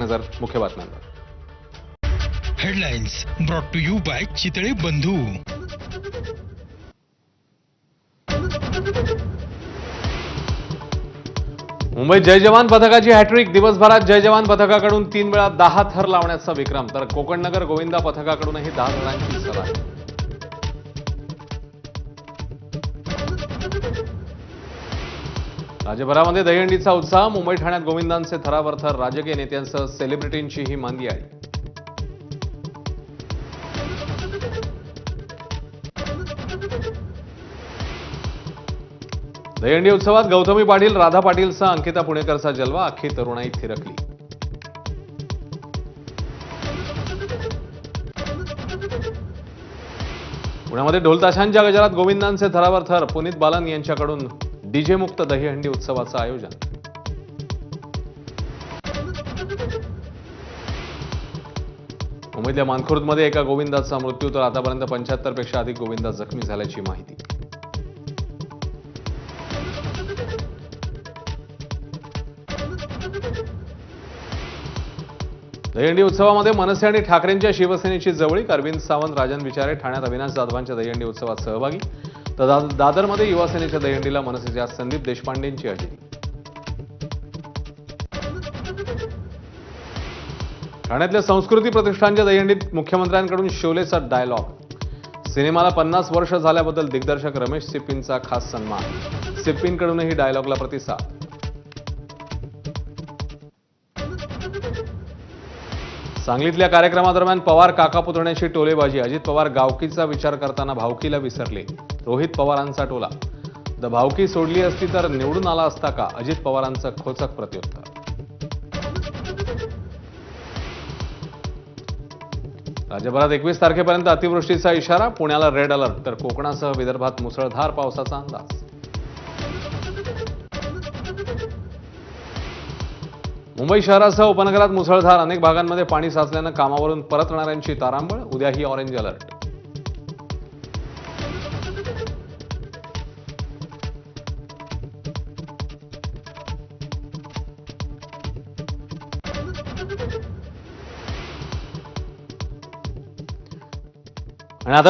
नजर मुख्य बातम्यांवर. Headlines brought to you by Chitale Bandhu. मुंबईत जय जवान पथकाची हॅट्रिक. दिवसभरात जय जवान पथकाकडून 3 वेळा 10 थर लावण्याचा विक्रम. तर कोकण नगर गोविंदा पथकाकडूनही 10 थरांची सलामी. राज्यभरामध्ये दहीहंडीचा उत्साह. मुंबई ठाण्यात गोविंदांचे थरावर थर. राजकीय नेत्यांसह सेलिब्रिटींचीही मांदियाळी. दहीहंडी उत्सवात गौतमी पाटील, राधा पाटीलसह अंकिता पुणेकरचा जलवा. अख्खी तरुणाई थिरकली. पुण्यामध्ये ढोलताशांच्या गजरात गोविंदांचे थरावर थर. पुनीत बालन यांच्याकडून डीजे मुक्त दहीहंडी उत्सवाचं आयोजन. मुंबईतल्या मानखुर्दमध्ये एका गोविंदाचा मृत्यू. तर आतापर्यंत 75 पेक्षा अधिक गोविंदा जखमी झाल्याची माहिती. दहीहंडी उत्सवामध्ये मनसे आणि ठाकरेंच्या शिवसेनेची जवळीक. अरविंद सावंत, राजन विचारे ठाण्यात अविनाश जाधवांच्या दहीहंडी उत्सवात सहभागी. तर दादरमध्ये युवासेनेच्या दहीहंडीला मनसेच्या संदीप देशपांडेंची हजेरी. ठाण्यातल्या संस्कृती प्रतिष्ठानच्या दहीहंडीत मुख्यमंत्र्यांकडून शोलेचा डायलॉग. सिनेमाला 50 वर्ष झाल्याबद्दल दिग्दर्शक रमेश सिप्पींचा खास सन्मान. सिप्पींकडूनही डायलॉगला प्रतिसाद. सांगलीतल्या कार्यक्रमादरम्यान पवार काका पुतण्याची टोलेबाजी. अजित पवार गावकीचा विचार करताना भावकीला विसरले. रोहित पवारांचा टोला. भावकी सोडली असती तर निवडून आला असता का? अजित पवारांचं खोचक प्रत्युत्तर. राज्यभरात 21 तारखेपर्यंत अतिवृष्टीचा इशारा. पुण्याला रेड अलर्ट. तर कोकणासह विदर्भात मुसळधार पावसाचा अंदाज. मुंबई शहरासह उपनगरात मुसळधार. अनेक भागांमध्ये पाणी साचल्यानं कामावरून परतणाऱ्यांची तारांबळ. उद्याही ऑरेंज अलर्ट. आणि आता